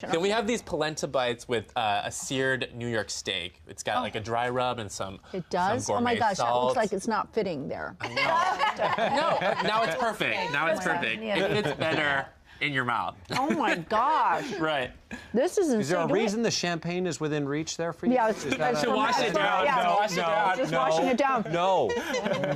question. Then we have these polenta bites with a seared New York steak. It's got like a dry rub and some. It does? Some Oh my gourmet gosh, that looks salt. like it's not fitting there. No, now it's perfect. Now it's perfect. It fits better in your mouth. Oh my gosh. Right. This is insane. Is there a reason the champagne is within reach there for you? Yeah, it's To wash it down. Yeah, Wash it down. just washing it down. No,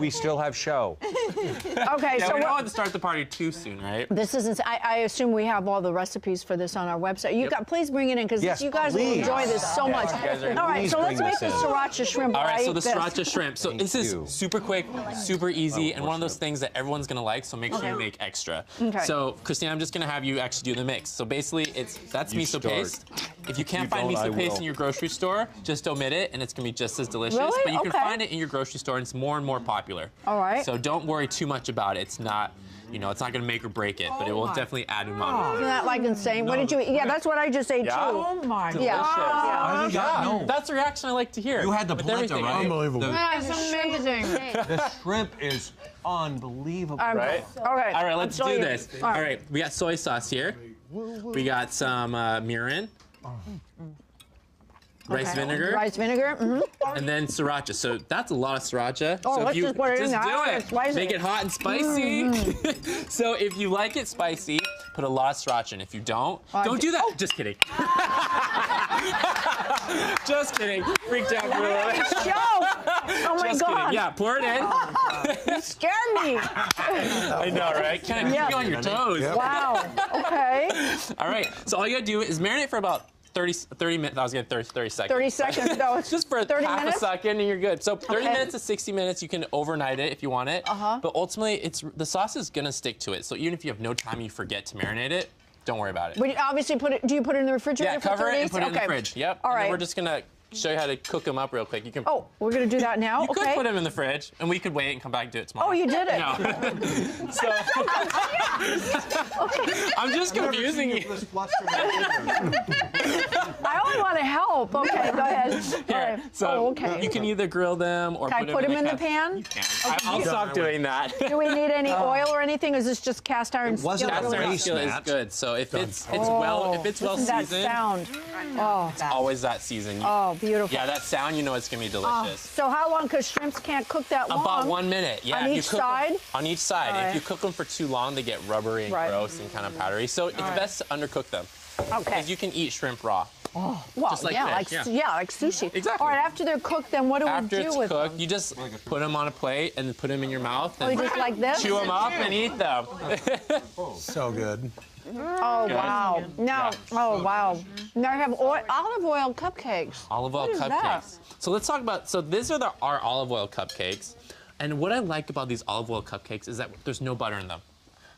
we still have show. Okay, Yeah, so we don't want to start the party too soon, right? this is insane. I assume we have all the recipes for this on our website. You got, please bring it in because Yes, you guys will please. enjoy this so much. guys are- All right, Please so let's bring make this the in. sriracha shrimp. All right, so the this. sriracha shrimp. So this is you. super quick, super easy, and one of those things that everyone's gonna like. So make sure you make extra. Okay. So Christina, I'm just gonna have you actually do the mix. So basically, that's You miso start. paste. If you can't you find don't, I miso paste will. in your grocery store, just omit it, and it's gonna be just as delicious. Really? But you can Okay. find it in your grocery store, and it's more and more popular. All right. So don't worry too much about it. It's not, it's not gonna make or break it, but it will definitely add umami. Isn't that like insane? What did you eat? Yeah, that's what I just ate Yeah? too. Oh my Yeah. Yeah, that's the reaction I like to hear. You had the with polenta, everything, right? Unbelievable. That's amazing. The shrimp is unbelievable. Right? Okay. All right, let's I'm so do eating. this. All right, we got soy sauce here. We got some mirin, rice Okay. vinegar, Rice vinegar. and then sriracha. So that's a lot of sriracha. Oh, so let's just put it in just there. do It's it. spicy. Make it hot and spicy. So if you like it spicy, put a lot of sriracha in. If you don't do that. Just kidding. Just kidding. Freaked out for a little bit. Oh my Just God. kidding. Yeah, pour it in. You scared me. I know, right? Kind of keep you on your toes. Wow. Okay. All right. So all you gotta do is marinate for about 30 minutes. I was getting 30 seconds. 30 seconds. No, it's Just for 30 half minutes? a second and you're good. So 30 Okay. minutes to 60 minutes, you can overnight it if you want it. But ultimately, the sauce is gonna stick to it. So even if you have no time, you forget to marinate it, don't worry about it. But you obviously do you put it in the refrigerator Yeah, for cover 30? it and put it in the Okay. fridge. Yep. All And right. then we're just gonna show you how to cook them up real quick. You can. Oh, we're gonna do that now. You Okay. could put them in the fridge, and we could wait and come back and do it tomorrow. Oh, you did it. No. So I'm just confusing you. I only want to help. Okay, go ahead. All right. So okay. you can either grill them or Can I put them in the pan? You can. I'll stop doing that. Do we need any oil or anything? Is this just cast iron steel? wasn't Cast iron Grease, steel is Matt. good. So if it's well Listen to that seasoned, sound. Oh, always that season. oh, beautiful. Yeah, that sound, you know it's gonna be delicious. So how long? Because shrimps can't cook that long. About 1 minute. Yeah. On if you each cook side? Them, on each side. All right. If you cook them for too long, they get rubbery and Right. gross and kind of powdery. So it's best to undercook them. Okay. Because you can eat shrimp raw. Well, just like yeah, fish, like yeah. like sushi. Exactly. All right. After they're cooked, then what do After we do it's with cooked, them? you just put them on a plate and put them in your mouth Oh, and just like this? chew them up and eat them. So good. Oh wow. Now, oh wow. Now I have olive oil cupcakes. Olive oil What is cupcakes. that? So let's talk about, these are our olive oil cupcakes. And what I like about these olive oil cupcakes is that there's no butter in them.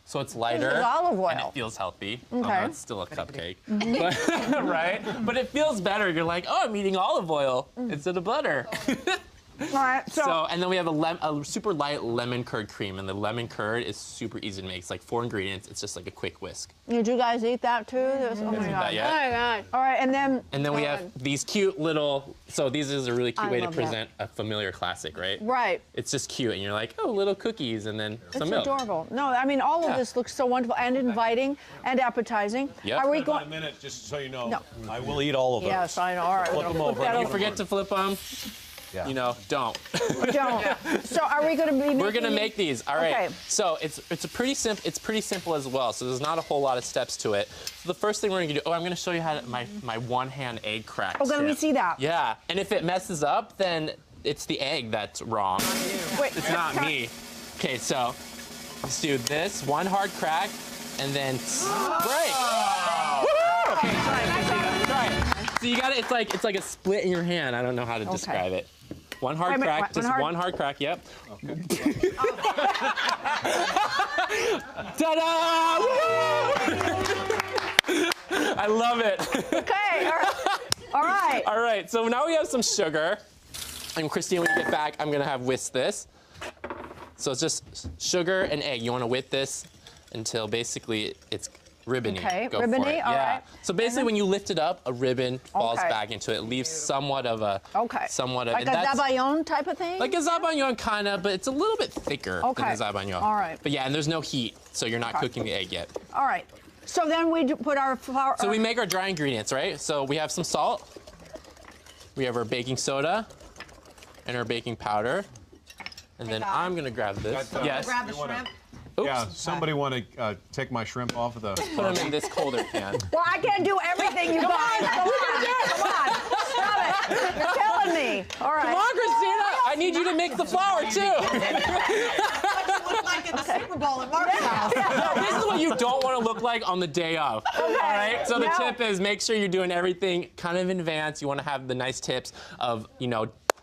So it's lighter. is olive oil. And it feels healthy. Okay. Although it's still a cupcake. But, right? But it feels better. You're like, oh, I'm eating olive oil instead of butter. All right. So, And then we have a super light lemon curd cream. And the lemon curd is super easy to make. It's like 4 ingredients. It's just like a quick whisk. did you guys eat that too? Oh my Eat god. that yet? Oh my god. All right, and then. And then we have these cute little, these is a really cute I way to love that. present a familiar classic, right? Right. It's just cute, and you're like, oh, little cookies, and then some It's milk. adorable. No, I mean all of Yeah. this looks so wonderful and inviting and appetizing. Yep. Are we About a going? minute, just so you know. No. I will eat all of them. Yes, I know. All right, Flip we're them gonna over. flip that You You over. forget to flip them, Yeah. don't. Don't. So are we going to be? We're making gonna make these. All right. Okay. So it's pretty simple as well. So there's not a whole lot of steps to it. So the first thing we're gonna do. Oh, I'm gonna show you how to, my one-hand egg crack. Oh, let me see that. Yeah. And if it messes up, then it's the egg that's wrong. Wait, It's not me. Okay. So let's do this. One hard crack, and then break. Woo! Okay. Try it. So you got it. It's like a split in your hand. I don't know how to describe it. One hard Wait a minute, crack, one just hard- one hard crack, yep. Ta-da! Woo! I love it. Okay. All right. All right. All right, so now we have some sugar. And Christine, when you get back, I'm gonna have whisk this. So it's just sugar and egg. You wanna whip this until basically it's ribbony. Okay, Go for ribbony, it. all Yeah. right. So basically, when you lift it up, a ribbon falls Okay. back into it. It leaves somewhat of a, Okay. Like and a that's- zabaion type of thing. like a zabaion kind of, but it's a little bit thicker Okay. than a zabaion. All right. But yeah, and there's no heat, so you're not Okay. cooking the egg yet. All right. So then we put our flour. So we make our dry ingredients, right? So we have some salt. We have our baking soda and our baking powder. And then I'm going to grab this. Yes. Grab the shrimp. Oops. Yeah, somebody want to take my shrimp off of the... Put them in this colder pan. Well, I can't do everything, you guys. Come on. Stop it. You're killing me. All right. Come on, Christina. I need you to mix the flour, too. Look like in the Super Bowl in Mark's house. No, this is what you don't want to look like on the day of. Okay. All right? So the Yeah. tip is make sure you're doing everything kind of in advance. You want to have the nice tips of,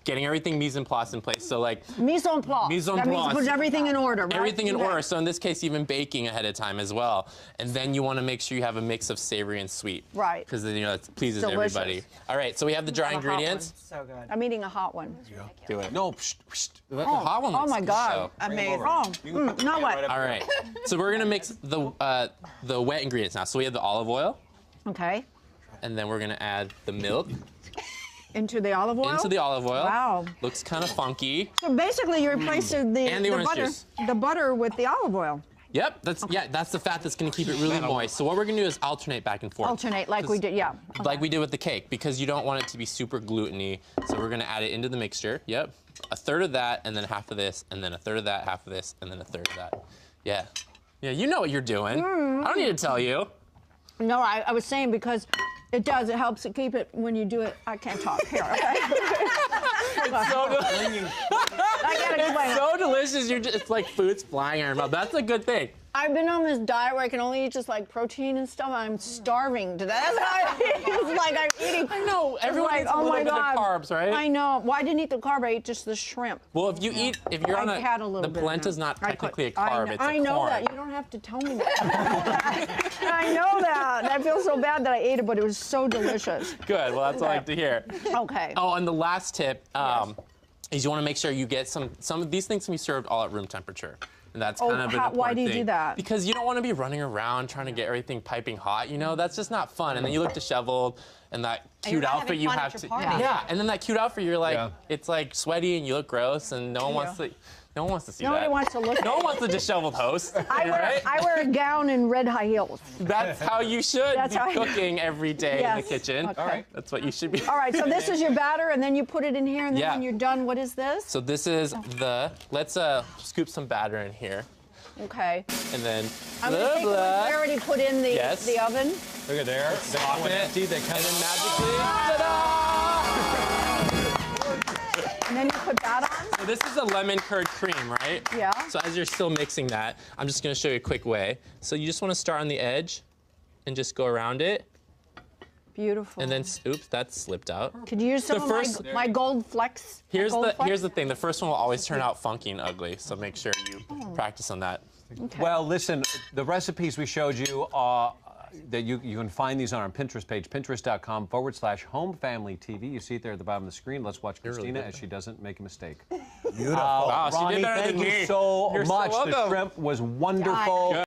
getting everything mise en place in place. So like Mise en place. Mise en That means place. put everything in order, right? everything in Okay. order. So in this case, even baking ahead of time as well. And then you want to make sure you have a mix of savory and sweet. Right. Because it pleases Delicious. everybody. All right, so we have the dry A hot ingredients. So good. I'm eating a hot one. Do it. No, psh, psh. The hot one looks my good, God. so. Amazing. Oh, now what? All right. So we're gonna mix the wet ingredients now. So we have the olive oil, Okay. and then we're gonna add the milk Into the olive oil? into the olive oil. Wow. Looks kind of funky. So basically, you replaced And the orange butter, juice. the butter with the olive oil. Yep. That's the fat that's gonna keep it really moist. So what we're gonna do is alternate back and forth. Alternate, like we did, yeah. Like we did with the cake, because you don't want it to be super gluten-y. So we're gonna add it into the mixture. Yep. A third of that, and then half of this, and then a third of that, half of this, and then a third of that. Yeah. Yeah, you know what you're doing. I don't need to tell you. No, I was saying because it does. It helps to keep it when you do it. I can't talk here. Okay. I gotta explain it. So delicious. It's like food's flying out of your mouth. That's a good thing. I've been on this diet where I can only eat just like protein and stuff. I'm starving to death. That's how it's like I'm eating. I know. Everyone like, eats a oh little my bit God. of carbs, right? I know. Well, I didn't eat the carb. I ate just the shrimp. Well, if you're on I had a the little bit. polenta's not technically a carb, it's a I know corn. that. You don't have to tell me that. I know that. I feel so bad that I ate it, but it was so delicious. Good. Well, that's what I like to hear. Okay. Oh, and the last tip is you want to make sure you get some of these things can be served all at room temperature. And that's kind of an important why do you thing. do that? Because you don't want to be running around trying to get everything piping hot. That's just not fun. And then you look disheveled, and that cute not outfit having you fun have at to. your party. Yeah. And then that cute outfit, you're like, Yeah. it's like sweaty and you look gross, and no one wants to. No one wants to see Nobody that. wants to look No at one wants a disheveled host. I wear a gown and red high heels. That's how you should That's be how I- cooking every day in Yes. the kitchen. Okay. All right. That's what you should be. All right, so this is your batter, and then you put it in here, and then Yeah. when you're done, what is this? So this is let's scoop some batter in here, Okay. and then I'm gonna take the ones we already put in the, Yes. the oven. Look at there. Slop it, Empty, they and kind then of magically, ta-da! And then you put that on? So this is a lemon curd cream, right? Yeah. So as you're still mixing that, I'm just gonna show you a quick way. So you just wanna start on the edge and just go around it, Beautiful. and then, oops, that slipped out. Could you use some of first- my gold flecks? My Here's gold the flecks? thing, the first one will always turn out funky and ugly, so make sure you practice on that. Okay. Well, listen, the recipes we showed you, that you can find these on our Pinterest page, pinterest.com/homefamilytv. You see it there at the bottom of the screen. Let's watch really Christina good. as she doesn't make a mistake. Beautiful. Wow, she did Ronnie, better thank than you me. so You're so much. The welcome. shrimp was wonderful.